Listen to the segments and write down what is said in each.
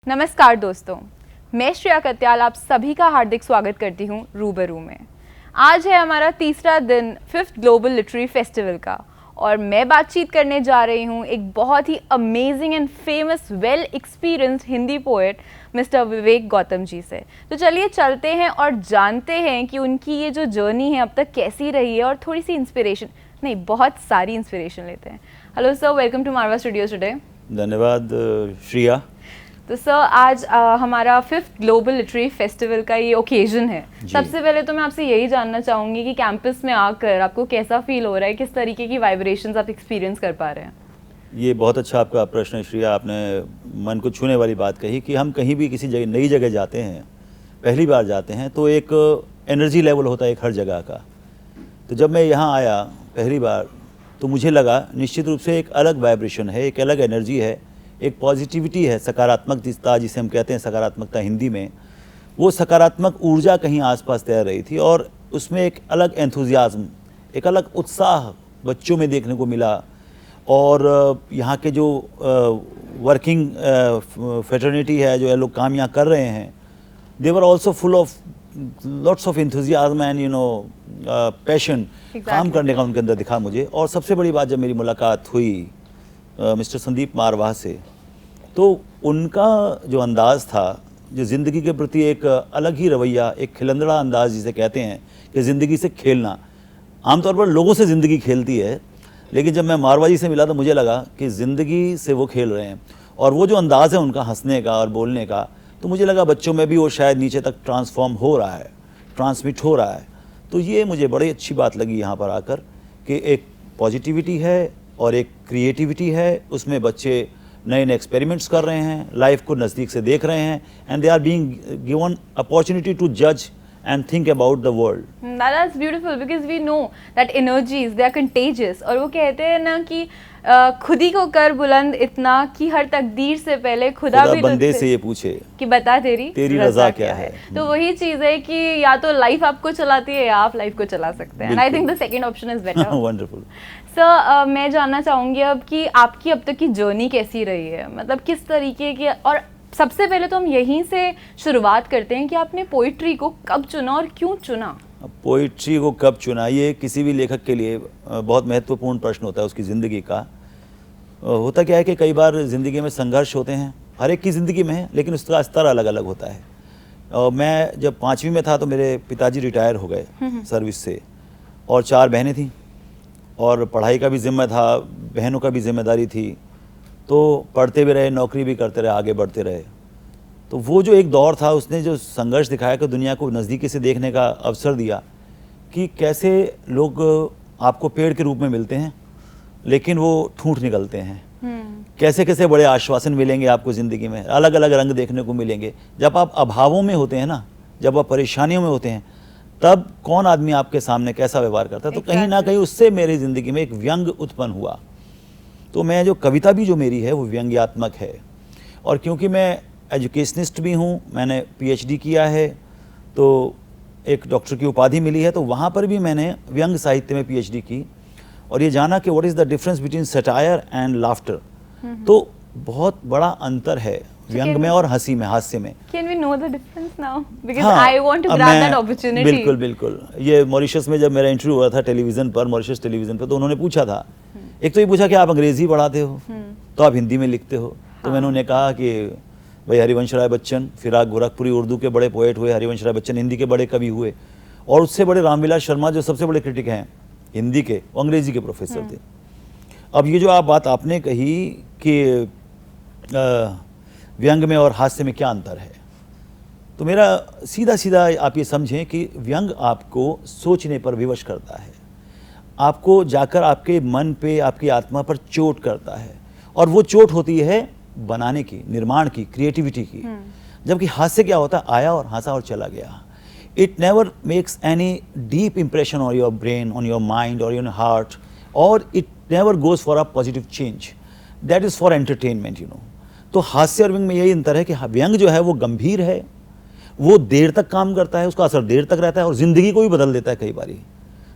नमस्कार दोस्तों, मैं श्रेया कत्याल आप सभी का हार्दिक स्वागत करती हूँ रूबरू में। आज है हमारा तीसरा दिन 5th ग्लोबल लिटरेरी फेस्टिवल का और मैं बातचीत करने जा रही हूँ एक बहुत ही amazing and famous well experienced Hindi poet mister Vivek Gautam ji से। तो चलिए चलते हैं और जानते हैं कि उनकी ये जो जर्नी है अब तक कैसी रही है और थोड़ी सी इंस्पिरेशन नहीं बहुत सारी इंस्पिरेशन लेते हैं। Hello sir, welcome to Marwah studios today. धन्यवाद श्रिया। तो सर आज हमारा 5th ग्लोबल लिटरेरी फेस्टिवल का ये ओकेजन है। सबसे पहले तो मैं आपसे यही जानना चाहूँगी कि कैंपस में आकर आपको कैसा फील हो रहा है, किस तरीके की वाइब्रेशंस आप एक्सपीरियंस कर पा रहे हैं? ये बहुत अच्छा आपका प्रश्न है श्रिया, आपने मन को छूने वाली बात कही कि हम कहीं भी किसी जगह नई जगह जाते हैं, पहली बार जाते हैं तो एक एनर्जी लेवल होता है एक हर जगह का। तो जब मैं यहाँ आया पहली बार तो मुझे लगा निश्चित रूप से एक अलग वाइब्रेशन है, एक अलग एनर्जी है, एक पॉजिटिविटी है, सकारात्मकता जिसे हम कहते हैं, सकारात्मकता हिंदी में, वो सकारात्मक ऊर्जा कहीं आसपास तैर रही थी और उसमें एक अलग एंथुजियाज्म, एक अलग उत्साह बच्चों में देखने को मिला। और यहाँ के जो वर्किंग फ्रेटर्निटी है, जो ये लोग काम यहाँ कर रहे हैं, they were also full of lots of enthusiasm and passion. काम करने का उनके अंदर दिखा मुझे। और सबसे बड़ी बात, जब मेरी मुलाकात हुई मिस्टर संदीप मारवाह से, तो उनका जो अंदाज़ था, जो ज़िंदगी के प्रति एक अलग ही रवैया, एक खिलंदड़ा अंदाज़ जिसे कहते हैं कि ज़िंदगी से खेलना। आमतौर पर लोगों से ज़िंदगी खेलती है, लेकिन जब मैं मारवाह जी से मिला तो मुझे लगा कि ज़िंदगी से वो खेल रहे हैं। और वो जो अंदाज़ है उनका हंसने का और बोलने का, तो मुझे लगा बच्चों में भी वो शायद नीचे तक ट्रांसफॉर्म हो रहा है, ट्रांसमिट हो रहा है। तो ये मुझे बड़ी अच्छी बात लगी यहाँ पर आकर कि एक पॉजिटिविटी है और एक क्रिएटिविटी है, उसमें बच्चे नए नए एक्सपेरिमेंट्स कर रहे हैं, लाइफ को नज़दीक से देख रहे हैं, and they are being given opportunity to जज and think about the world. That's beautiful because we know that energies they are contagious। और वो कहते हैं ना कि खुद ही को कर बुलंद इतना कि हर तकदीर से पहले खुदा भी बंदे से ये पूछे कि बता तेरी रज़ा क्या है। तो वही चीज़ है कि या तो लाइफ आपको चलाती है या आप लाइफ को चला सकते हैं। I think the second option is better. Wonderful. Sir मैं जानना चाहूँगी अब कि आपकी अब तक की जर्नी कैसी रही है, मतलब किस तरीके की। और सबसे पहले तो हम यहीं से शुरुआत करते हैं कि आपने पोइट्री को कब चुना और क्यों चुना? पोइट्री को कब चुना, ये किसी भी लेखक के लिए बहुत महत्वपूर्ण प्रश्न होता है उसकी ज़िंदगी का। होता क्या है कि कई बार ज़िंदगी में संघर्ष होते हैं, हर एक की ज़िंदगी में है, लेकिन उसका स्तर अलग अलग होता है। और मैं जब 5वीं में था तो मेरे पिताजी रिटायर हो गए सर्विस से, और 4 बहनें थीं और पढ़ाई का भी जिम्मा था, बहनों का भी जिम्मेदारी थी। तो पढ़ते भी रहे, नौकरी भी करते रहे, आगे बढ़ते रहे। तो वो जो एक दौर था, उसने जो संघर्ष दिखाया कि दुनिया को नज़दीकी से देखने का अवसर दिया कि कैसे लोग आपको पेड़ के रूप में मिलते हैं लेकिन वो ठूंठ निकलते हैं। कैसे कैसे बड़े आश्वासन मिलेंगे आपको ज़िंदगी में, अलग अलग रंग देखने को मिलेंगे। जब आप अभावों में होते हैं ना, जब आप परेशानियों में होते हैं, तब कौन आदमी आपके सामने कैसा व्यवहार करता है। तो कहीं ना कहीं उससे मेरी ज़िंदगी में एक व्यंग उत्पन्न हुआ। तो मैं जो कविता भी जो मेरी है वो व्यंग्यात्मक है। और क्योंकि मैं एजुकेशनिस्ट भी हूँ, मैंने PhD किया है, तो एक डॉक्टर की उपाधि मिली है, तो वहाँ पर भी मैंने व्यंग साहित्य में PhD की और ये जाना कि what is the difference between satire and laughter. तो बहुत बड़ा अंतर है व्यंग में और हंसी में, हास्य में। Can we know the difference now? Because I want to grab that opportunity. बिल्कुल बिल्कुल। ये मॉरिशस में जब मेरा इंटरव्यू हुआ था टेलीविज़न पर, मॉरिशस टेलीविज़न पर, तो उन्होंने पूछा था, एक तो ये पूछा कि आप अंग्रेज़ी पढ़ाते हो तो आप हिंदी में लिखते हो। तो मैंने उन्हें कहा कि भाई हरिवंश राय बच्चन, फिराक गोरखपुरी उर्दू के बड़े पोएट हुए, हरिवंश राय बच्चन हिंदी के बड़े कवि हुए, और उससे बड़े रामविलास शर्मा जो सबसे बड़े क्रिटिक हैं हिंदी के, वो अंग्रेज़ी के प्रोफेसर थे। अब ये जो आप बात आपने कही कि व्यंग में और हास्य में क्या अंतर है, तो मेरा सीधा सीधा आप ये समझें कि व्यंग आपको सोचने पर विवश करता है, आपको जाकर आपके मन पे, आपकी आत्मा पर चोट करता है, और वो चोट होती है बनाने की, निर्माण की, क्रिएटिविटी की। जबकि हास्य क्या होता है, आया और हंसा और चला गया। It never makes any deep impression on your brain, on your mind और योर हार्ट, और it never goes for a positive change. That is for entertainment, you know. तो हास्य और व्यंग में यही अंतर है कि व्यंग जो है वो गंभीर है, वो देर तक काम करता है, उसका असर देर तक रहता है और ज़िंदगी को भी बदल देता है कई बारी।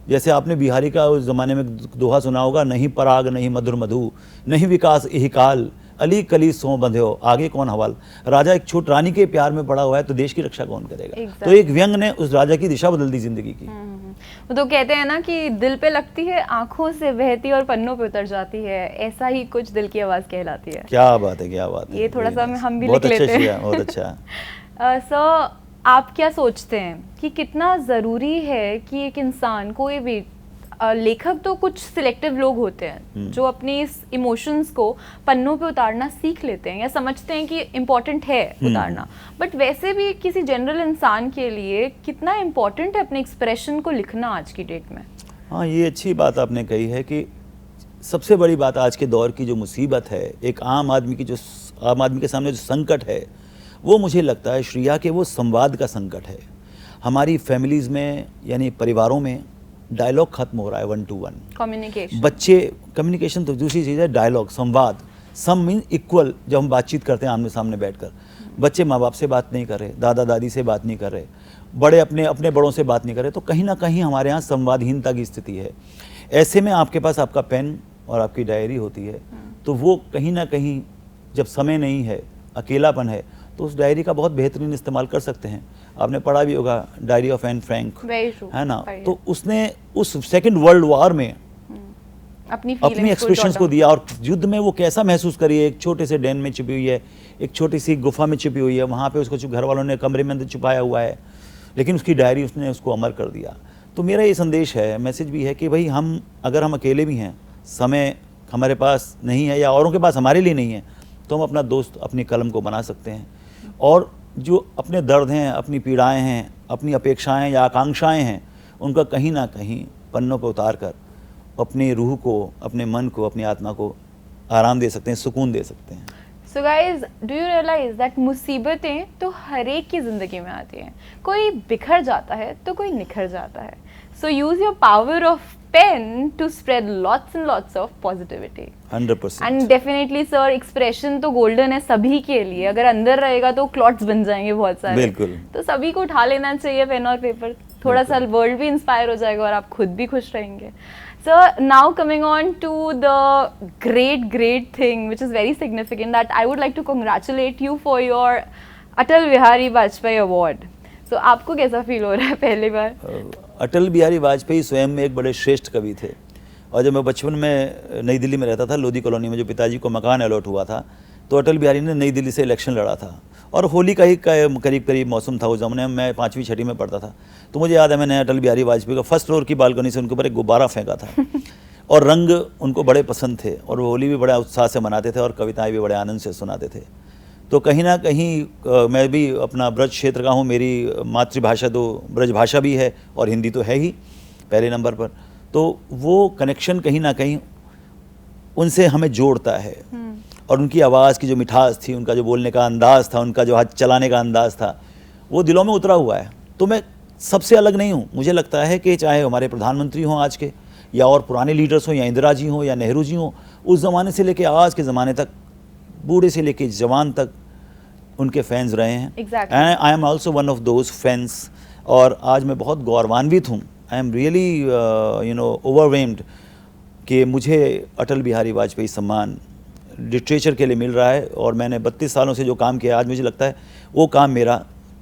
जैसे आपने बिहारी का उस ज़माने में दोहा सुना होगा, नहीं पराग नहीं मधुर मधु, नहीं विकास यही काल, अली कली सो बंधे हो आगे कौन हवाल। राजा एक छोट रानी के प्यार में पड़ा हुआ है तो देश की रक्षा कौन करेगा। तो एक व्यंग ने उस राजा की दिशा बदल दी जिंदगी की। वो तो कहते हैं ना कि दिल पे लगती है, आंखों से बहती और पन्नों पे उतर जाती है, ऐसा ही कुछ दिल की आवाज कहलाती है। क्या बात है, क्या बात है। ये थोड़ा सा हम भी लिख लेते हैं। बहुत अच्छा। सर, आप क्या सोचते हैं कि कितना ज़रूरी है कि एक इंसान, कोई भी लेखक तो कुछ सिलेक्टिव लोग होते हैं जो अपनी इस इमोशंस को पन्नों पे उतारना सीख लेते हैं या समझते हैं कि इम्पोर्टेंट है उतारना, बट वैसे भी किसी जनरल इंसान के लिए कितना इम्पोर्टेंट है अपने एक्सप्रेशन को लिखना आज की डेट में? हाँ, ये अच्छी बात आपने कही है कि सबसे बड़ी बात आज के दौर की जो मुसीबत है, एक आम आदमी के सामने जो संकट है, वो मुझे लगता है श्रिया के वो संवाद का संकट है। हमारी फैमिलीज़ में यानी परिवारों में डायलॉग खत्म हो रहा है, 1 to 1 कम्युनिकेशन। बच्चे कम्युनिकेशन तो दूसरी चीज़ है, डायलॉग संवाद, सम मीन इक्वल। जब हम बातचीत करते हैं आमने सामने बैठकर, बच्चे माँ बाप से बात नहीं कर रहे, दादा दादी से बात नहीं कर रहे, बड़े अपने बड़ों से बात नहीं कर रहे। तो कहीं ना कहीं हमारे यहाँ संवादहीनता की स्थिति है। ऐसे में आपके पास आपका पेन और आपकी डायरी होती है, तो वो कहीं ना कहीं जब समय नहीं है, अकेलापन है, तो उस डायरी का बहुत बेहतरीन इस्तेमाल कर सकते हैं। आपने पढ़ा भी होगा डायरी ऑफ एन फ्रैंक, है ना। तो उसने उस सेकंड वर्ल्ड वॉर में अपनी एक्सप्रेशंस को दिया और युद्ध में वो कैसा महसूस करी है। एक छोटे से डेन में छिपी हुई है, एक छोटी सी गुफा में छिपी हुई है, वहाँ पे उसको घर वालों ने कमरे में अंदर छुपाया हुआ है, लेकिन उसकी डायरी उसने उसको अमर कर दिया। तो मेरा ये संदेश है, मैसेज भी है कि भाई अगर हम अकेले भी हैं, समय हमारे पास नहीं है या औरों के पास हमारे लिए नहीं है, तो हम अपना दोस्त अपनी कलम को बना सकते हैं और जो अपने दर्द हैं, अपनी पीड़ाएं हैं, अपनी अपेक्षाएं या आकांक्षाएं हैं, उनका कहीं ना कहीं पन्नों पर उतार कर अपनी रूह को, अपने मन को, अपनी आत्मा को आराम दे सकते हैं, सुकून दे सकते हैं। So guys, do you realize that मुसीबतें तो हर एक की ज़िंदगी में आती हैं। कोई बिखर जाता है तो कोई निखर जाता है। So use your power of pen to spread lots and lots of positivity. 100%. And definitely sir, expression तो golden है सभी के लिए। अगर अंदर रहेगा तो क्लॉट्स बन जाएंगे बहुत सारे। बिल्कुल। तो सभी को उठा लेना चाहिए पेन और पेपर। थोड़ा सा वर्ल्ड भी इंस्पायर हो जाएगा और आप खुद भी खुश रहेंगे। So now coming on to the great thing which is very significant, that I would like to congratulate you for your Atal Bihari Vajpayee Award. So आपको कैसा फील हो रहा है पहली बार? अटल बिहारी वाजपेयी स्वयं में एक बड़े श्रेष्ठ कवि थे और जब मैं बचपन में नई दिल्ली में रहता था, लोधी कॉलोनी में जो पिताजी को मकान अलॉट हुआ था, तो अटल बिहारी ने नई दिल्ली से इलेक्शन लड़ा था और होली का ही करीब मौसम था उस ज़माने में। मैं 5वीं 6वीं में पढ़ता था, तो मुझे याद है मैंने अटल बिहारी वाजपेयी का फर्स्ट फ्लोर की बालकनी से उनके ऊपर एक गुब्बारा फेंका था और रंग उनको बड़े पसंद थे और वो होली भी बड़ा उत्साह से मनाते थे और कविताएं भी बड़े आनंद से सुनाते थे। तो कहीं ना कहीं मैं भी अपना ब्रज क्षेत्र का हूँ, मेरी मातृभाषा तो ब्रज भाषा भी है और हिंदी तो है ही पहले नंबर पर, तो वो कनेक्शन कहीं ना कहीं उनसे हमें जोड़ता है और उनकी आवाज़ की जो मिठास थी, उनका जो बोलने का अंदाज़ था, उनका जो हाथ चलाने का अंदाज़ था, वो दिलों में उतरा हुआ है। तो मैं सबसे अलग नहीं हूँ। मुझे लगता है कि चाहे हमारे प्रधानमंत्री हों आज के, या और पुराने लीडर्स हों, या इंदिरा जी हों या नेहरू जी हों, उस ज़माने से लेके आज के ज़माने तक, बूढ़े से लेके जवान तक उनके फैंस रहे हैं। Exactly. And I am also one of those fans. और आज मैं बहुत गौरवान्वित हूँ, आई एम रियली ओवरवेम्ड कि मुझे अटल बिहारी वाजपेयी सम्मान लिटरेचर के लिए मिल रहा है और मैंने 32 सालों से जो काम किया, आज मुझे लगता है वो काम मेरा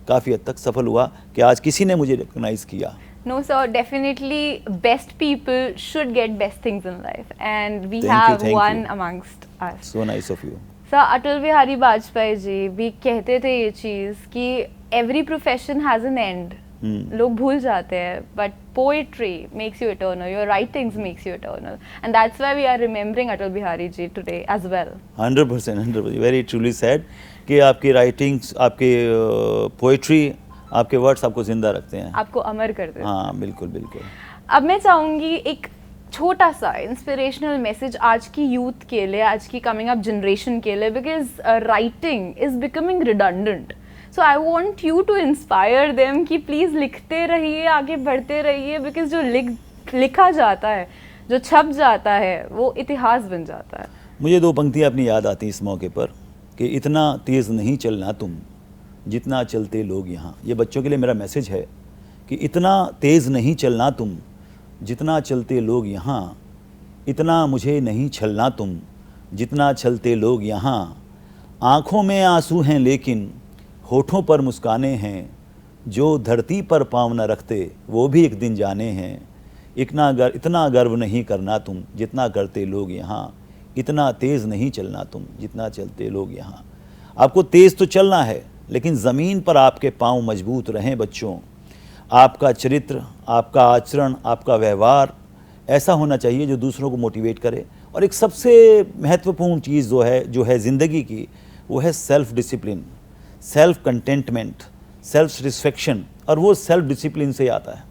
काफ़ी हद तक सफल हुआ कि आज किसी ने मुझे रिकॉग्नाइज किया। No sir, definitely best people should get best things in life and we Thank have you. one amongst us. So nice of you. Sir, Atal Bihari Vajpayee ji भी कहते थे ये चीज़ कि every profession has an end. लोग भूल जाते हैं, but poetry makes you eternal, your writings make you eternal, and that's why we are remembering Atal Bihari ji today as well. 100%, very truly sad कि आपकी राइटिंग्स, आपके पोएट्री, आपके वर्ड्स आपको जिंदा रखते हैं, आपको अमर करते हैं। हाँ बिल्कुल बिल्कुल। अब मैं चाहूँगी एक छोटा सा इंस्पिरेशनल मैसेज आज की यूथ के लिए, आज की कमिंग अप जनरेशन के लिए, because writing is becoming redundant. So I want you to inspire them कि प्लीज़ लिखते रहिए, आगे बढ़ते रहिए, बिकॉज जो लिखा जाता है, जो छप जाता है, वो इतिहास बन जाता है। मुझे 2 पंक्तियाँ अपनी याद आती इस मौके पर कि इतना तेज़ नहीं चलना तुम जितना चलते लोग यहाँ। ये बच्चों के लिए मेरा मैसेज है कि इतना तेज़ नहीं चलना तुम जितना चलते लोग यहाँ, इतना मुझे नहीं छलना तुम जितना छलते लोग यहाँ, आँखों में आंसू हैं लेकिन होठों पर मुस्काने हैं, जो धरती पर पाँव न रखते वो भी एक दिन जाने हैं। इतना गर्व नहीं करना तुम जितना करते लोग यहाँ, इतना तेज़ नहीं चलना तुम जितना चलते लोग यहाँ। आपको तेज़ तो चलना है, लेकिन ज़मीन पर आपके पाँव मजबूत रहें बच्चों। आपका चरित्र, आपका आचरण, आपका व्यवहार ऐसा होना चाहिए जो दूसरों को मोटिवेट करे। और एक सबसे महत्वपूर्ण चीज़ जो है ज़िंदगी की, वो है self discipline, self contentment, self satisfaction, और वो सेल्फ डिसिप्लिन से आता है।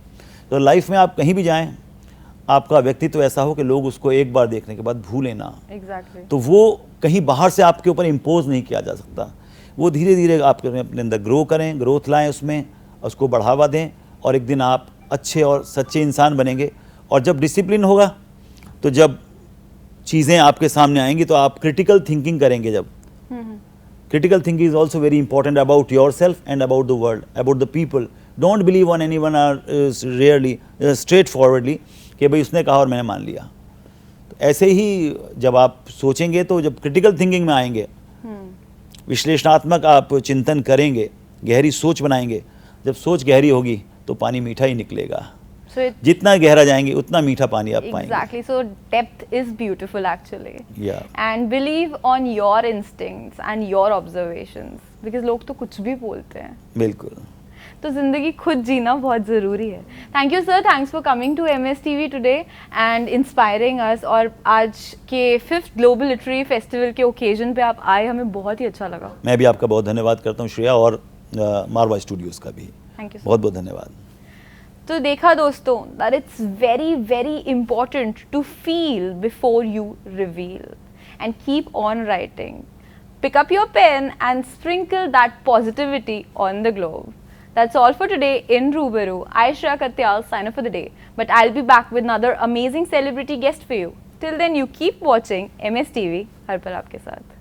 तो लाइफ में आप कहीं भी जाएं, आपका व्यक्तित्व ऐसा हो कि लोग उसको एक बार देखने के बाद भूलें ना। Exactly. तो वो कहीं बाहर से आपके ऊपर इम्पोज नहीं किया जा सकता। वो धीरे धीरे आप अपने अंदर ग्रो करें, ग्रोथ लाएं उसमें, उसको बढ़ावा दें, और एक दिन आप अच्छे और सच्चे इंसान बनेंगे। और जब डिसिप्लिन होगा, तो जब चीज़ें आपके सामने आएंगी तो आप क्रिटिकल थिंकिंग करेंगे। जब critical thinking is also very important about yourself and about the world, about the people. Don't believe on anyone rarely, straightforwardly कि भाई उसने कहा और मैंने मान लिया। तो ऐसे ही जब आप सोचेंगे, तो जब क्रिटिकल थिंकिंग में आएंगे, विश्लेषणात्मक आप चिंतन करेंगे, गहरी सोच बनाएंगे, जब सोच गहरी होगी तो पानी मीठा ही निकलेगा। जितना गहरा जाएंगे उतना मीठा पानी आप पाएंगे। Exactly. So depth is beautiful actually. Yeah. And believe on your instincts and your observations, because लोग तो कुछ भी बोलते हैं। बिल्कुल। तो जिंदगी खुद जीना बहुत ज़रूरी है। Thank you sir, thanks for coming to MSTV today and inspiring us. और आज के 5th ग्लोबल लिटरेरी फेस्टिवल के ओकेजन पे आप आए, हमें बहुत ही अच्छा लगा। मैं भी आपका बहुत धन्यवाद करता हूँ श्रेया, और मारवा स्टूडियोज़ का भी थैंक यू, बहुत बहुत धन्यवाद। तो देखा दोस्तों, that it's very very important to feel before you reveal and keep on writing. Pick up your pen and sprinkle that positivity on the globe. That's all for today in Rubaru. I, Shreya Katyal, sign off for the day. But I'll be back with another amazing celebrity guest for you. Till then, you keep watching MSTV. हर पल आपके साथ।